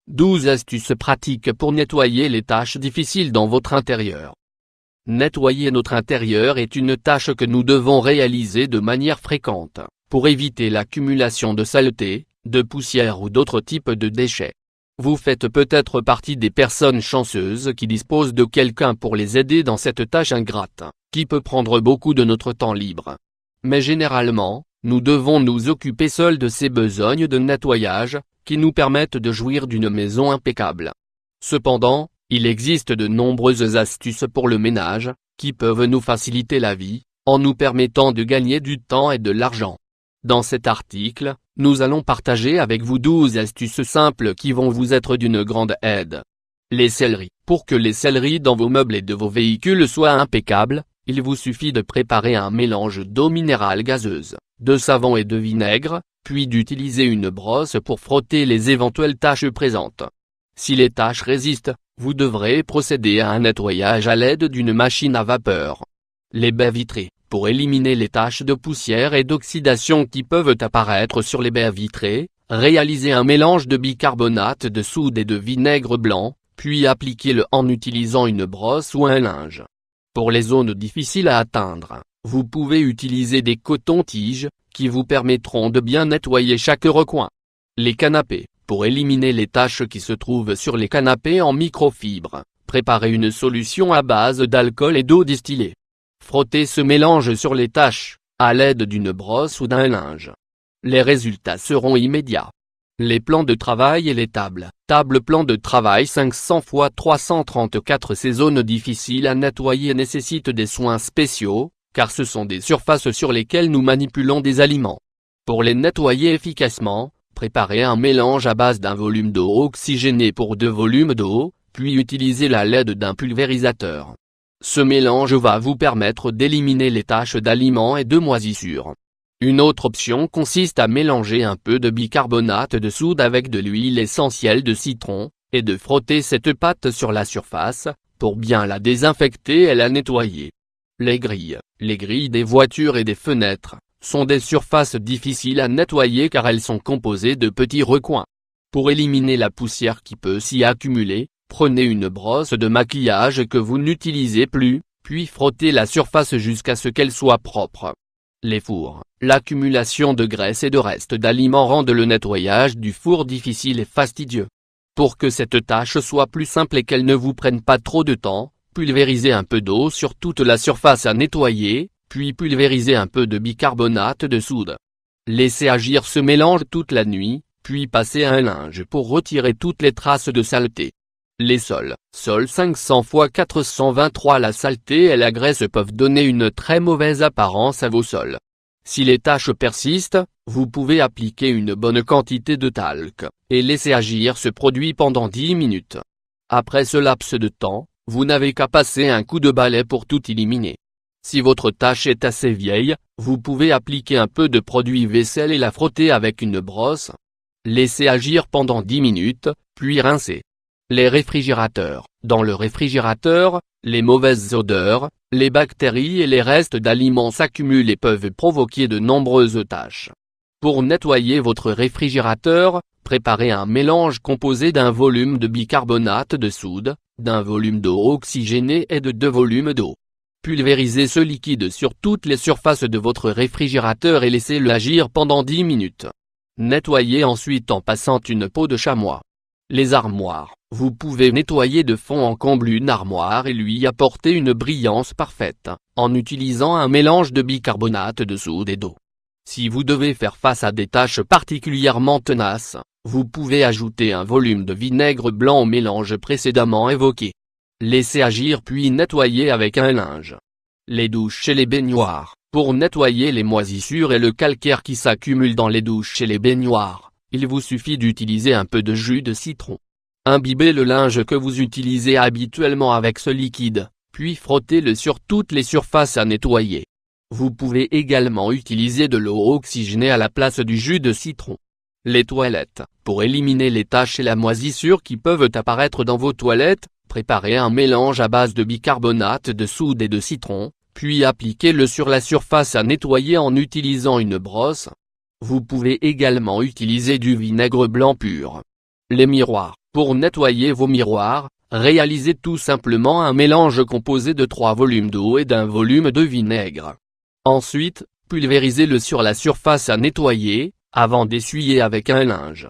12 astuces pratiques pour nettoyer les tâches difficiles dans votre intérieur. Nettoyer notre intérieur est une tâche que nous devons réaliser de manière fréquente, pour éviter l'accumulation de saleté, de poussière ou d'autres types de déchets. Vous faites peut-être partie des personnes chanceuses qui disposent de quelqu'un pour les aider dans cette tâche ingrate, qui peut prendre beaucoup de notre temps libre. Mais généralement, nous devons nous occuper seuls de ces besognes de nettoyage, qui nous permettent de jouir d'une maison impeccable. Cependant, il existe de nombreuses astuces pour le ménage, qui peuvent nous faciliter la vie, en nous permettant de gagner du temps et de l'argent. Dans cet article, nous allons partager avec vous 12 astuces simples qui vont vous être d'une grande aide. Les selleries. Pour que les selleries dans vos meubles et de vos véhicules soient impeccables, il vous suffit de préparer un mélange d'eau minérale gazeuse, de savon et de vinaigre, puis d'utiliser une brosse pour frotter les éventuelles taches présentes. Si les taches résistent, vous devrez procéder à un nettoyage à l'aide d'une machine à vapeur. Les baies vitrées. Pour éliminer les taches de poussière et d'oxydation qui peuvent apparaître sur les baies vitrées, réalisez un mélange de bicarbonate de soude et de vinaigre blanc, puis appliquez-le en utilisant une brosse ou un linge. Pour les zones difficiles à atteindre, vous pouvez utiliser des cotons-tiges, qui vous permettront de bien nettoyer chaque recoin. Les canapés. Pour éliminer les taches qui se trouvent sur les canapés en microfibre, préparez une solution à base d'alcool et d'eau distillée. Frottez ce mélange sur les taches, à l'aide d'une brosse ou d'un linge. Les résultats seront immédiats. Les plans de travail et les tables. Plan de travail 500 x 334. Ces zones difficiles à nettoyer nécessitent des soins spéciaux, car ce sont des surfaces sur lesquelles nous manipulons des aliments. Pour les nettoyer efficacement, préparez un mélange à base d'un volume d'eau oxygénée pour 2 volumes d'eau, puis utilisez la l'aide d'un pulvérisateur. Ce mélange va vous permettre d'éliminer les taches d'aliments et de moisissures. Une autre option consiste à mélanger un peu de bicarbonate de soude avec de l'huile essentielle de citron, et de frotter cette pâte sur la surface, pour bien la désinfecter et la nettoyer. Les grilles. Les grilles des voitures et des fenêtres sont des surfaces difficiles à nettoyer car elles sont composées de petits recoins. Pour éliminer la poussière qui peut s'y accumuler, prenez une brosse de maquillage que vous n'utilisez plus, puis frottez la surface jusqu'à ce qu'elle soit propre. Les fours. L'accumulation de graisse et de restes d'aliments rendent le nettoyage du four difficile et fastidieux. Pour que cette tâche soit plus simple et qu'elle ne vous prenne pas trop de temps, pulvérisez un peu d'eau sur toute la surface à nettoyer, puis pulvérisez un peu de bicarbonate de soude. Laissez agir ce mélange toute la nuit, puis passez un linge pour retirer toutes les traces de saleté. Les sols. Sol 500 x 423. La saleté et la graisse peuvent donner une très mauvaise apparence à vos sols. Si les taches persistent, vous pouvez appliquer une bonne quantité de talc, et laisser agir ce produit pendant 10 minutes. Après ce laps de temps, vous n'avez qu'à passer un coup de balai pour tout éliminer. Si votre tâche est assez vieille, vous pouvez appliquer un peu de produit vaisselle et la frotter avec une brosse. Laissez agir pendant 10 minutes, puis rincez. Les réfrigérateurs. Dans le réfrigérateur, les mauvaises odeurs, les bactéries et les restes d'aliments s'accumulent et peuvent provoquer de nombreuses taches. Pour nettoyer votre réfrigérateur, préparez un mélange composé d'un volume de bicarbonate de soude, d'un volume d'eau oxygénée et de 2 volumes d'eau. Pulvérisez ce liquide sur toutes les surfaces de votre réfrigérateur et laissez-le agir pendant 10 minutes. Nettoyez ensuite en passant une peau de chamois. Les armoires. Vous pouvez nettoyer de fond en comble une armoire et lui apporter une brillance parfaite, en utilisant un mélange de bicarbonate de soude et d'eau. Si vous devez faire face à des taches particulièrement tenaces, vous pouvez ajouter un volume de vinaigre blanc au mélange précédemment évoqué. Laissez agir puis nettoyer avec un linge. Les douches et les baignoires. Pour nettoyer les moisissures et le calcaire qui s'accumulent dans les douches et les baignoires, il vous suffit d'utiliser un peu de jus de citron. Imbibez le linge que vous utilisez habituellement avec ce liquide, puis frottez-le sur toutes les surfaces à nettoyer. Vous pouvez également utiliser de l'eau oxygénée à la place du jus de citron. Les toilettes. Pour éliminer les taches et la moisissure qui peuvent apparaître dans vos toilettes, préparez un mélange à base de bicarbonate de soude et de citron, puis appliquez-le sur la surface à nettoyer en utilisant une brosse. Vous pouvez également utiliser du vinaigre blanc pur. Les miroirs. Pour nettoyer vos miroirs, réalisez tout simplement un mélange composé de 3 volumes d'eau et d'1 volume de vinaigre. Ensuite, pulvérisez-le sur la surface à nettoyer, avant d'essuyer avec un linge.